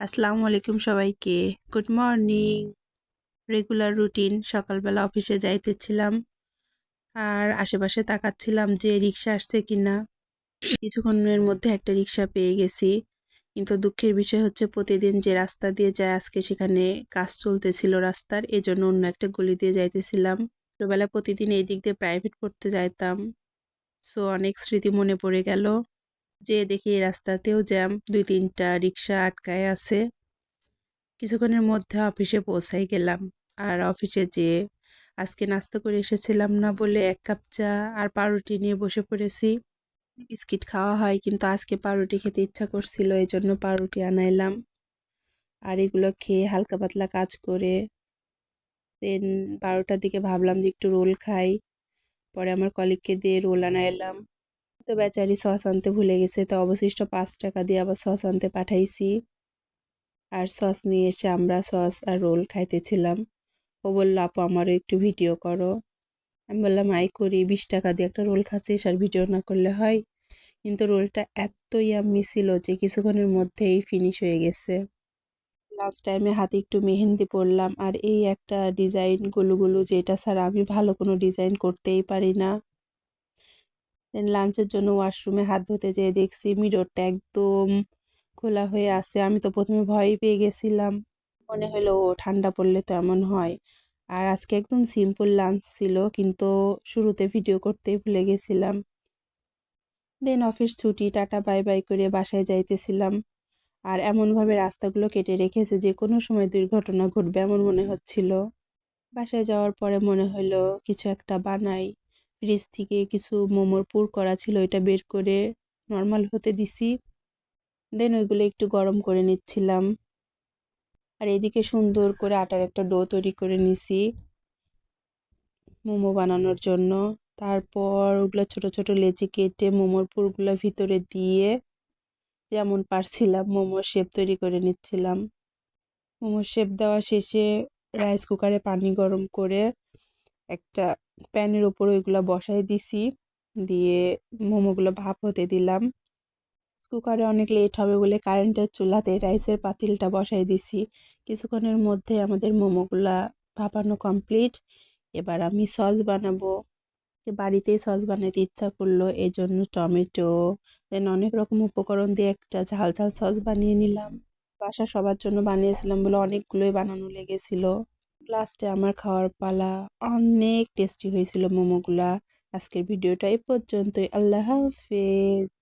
আসসালামু আলাইকুম সবাইকে। Good morning. রেগুলার রুটিন সকালবেলা অফিসে যাইতেছিলাম আর আশেপাশে তাকাচ্ছিলাম যে রিক্সা আসছে কিনা। কিছুক্ষণের মধ্যে একটা রিক্সা পেয়ে গেছি, কিন্তু দুঃখের বিষয় হচ্ছে প্রতিদিন যে রাস্তা দিয়ে যায় আজকে সেখানে কাজ চলতেছিল রাস্তার, এজন্য অন্য একটা গলি দিয়ে যাইতেছিলাম। ছোটবেলা প্রতিদিন এই দিক দিয়ে প্রাইভেট পড়তে যাইতাম, সো অনেক স্মৃতি মনে পড়ে গেল। যে দেখি এই রাস্তাতেও জ্যাম, 2-3টা রিক্সা আটকায় আছে। কিছুক্ষণের মধ্যে অফিসে পৌঁছাই গেলাম। আর অফিসে যেয়ে আজকে নাস্তা করে এসেছিলাম না বলে 1 কাপ চা আর পাউরুটি নিয়ে বসে পড়েছি। বিস্কিট খাওয়া হয় কিন্তু আজকে পাউরুটি খেতে ইচ্ছা করছিল, এই জন্য পাউরুটি আনাইলাম। আর এগুলো খেয়ে হালকা পাতলা কাজ করে দেন 12টার দিকে ভাবলাম যে একটু রোল খাই। পরে আমার কলিগকে দিয়ে রোল আনাইলাম। তো বেচারি সস আনতে ভুলে গেছে, তো অবশিষ্ট 5 টাকা দিয়ে আবার সস আনতে পাঠাইছি। আর সস নিয়ে এসে আমরা সস আর রোল খাইতেছিলাম। ও বলল, আপু আমারও একটু ভিডিও করো। আমি বললাম, আই করি, 20 টাকা দিয়ে একটা রোল খাচ্ছিস আর ভিডিও না করলে হয়? কিন্তু রোলটা এত ইয়াম্মি ছিল যে কিছুক্ষণের মধ্যেই ফিনিশ হয়ে গেছে। লাস্ট টাইমে হাতে একটু মেহেন্দি পরলাম, আর এই একটা ডিজাইন গুলো গুলো, যেটা ছাড়া আমি ভালো কোনো ডিজাইন করতেই পারি না। দেন লাঞ্চের জন্য ওয়াশরুমে হাত ধুতে যেয়ে দেখছি মিররটা একদম খোলা হয়ে আছে। আমি তো প্রথমে ভয় পেয়ে গেছিলাম, মনে হলো ও ঠান্ডা পড়লে তো এমন হয়। আর আজকে একদম সিম্পল লাঞ্চ ছিল, কিন্তু শুরুতে ভিডিও করতেই ভুলে গেছিলাম। দেন অফিস ছুটি, টাটা বাই বাই করে বাসায় যাইতেছিলাম। আর এমনভাবে রাস্তাগুলো কেটে রেখেছে যে কোনো সময় দুর্ঘটনা ঘটবে এমন মনে হচ্ছিল। বাসায় যাওয়ার পরে মনে হলো কিছু একটা বানাই। ফ্রিজ থেকে কিছু মোমোর পুর করা ছিল, এটা বের করে নর্মাল হতে দিছি। দেন ওইগুলো একটু গরম করে নিচ্ছিলাম। আর এদিকে সুন্দর করে আটার একটা ডো তৈরি করে নিছি মোমো বানানোর জন্য। তারপর ওগুলো ছোট ছোট লেচি কেটে মোমোর পুরগুলো ভিতরে দিয়ে যেমন পারছিলাম মোমোর শেপ তৈরি করে নিচ্ছিলাম। মোমোর শেপ দেওয়া শেষে রাইস কুকারে পানি গরম করে একটা প্যানের উপর ওইগুলো বসাই দিছি, দিয়ে মোমোগুলো ভাপ হতে দিলাম। কুকারে অনেক লেট হবে বলে কারেন্টের চুলাতে রাইসের পাতিলটা বসাই দিছি। কিছুক্ষণের মধ্যে আমাদের মোমোগুলা ভাপানো কমপ্লিট। এবার আমি সস বানাবো। বাড়িতেই সস বানাতে ইচ্ছা করলো, এই জন্য টমেটো দেন অনেক রকম উপকরণ দিয়ে একটা ঝাল ঝাল সস বানিয়ে নিলাম। বাসা সবার জন্য বানিয়েছিলাম বলে অনেকগুলোই বানানো লেগেছিল। লাস্টে আমার খাওয়ার পালা। অনেক টেস্টি হয়েছিল মোমোগুলা। আজকের ভিডিওটা এই পর্যন্তই। আল্লাহ হাফেজ।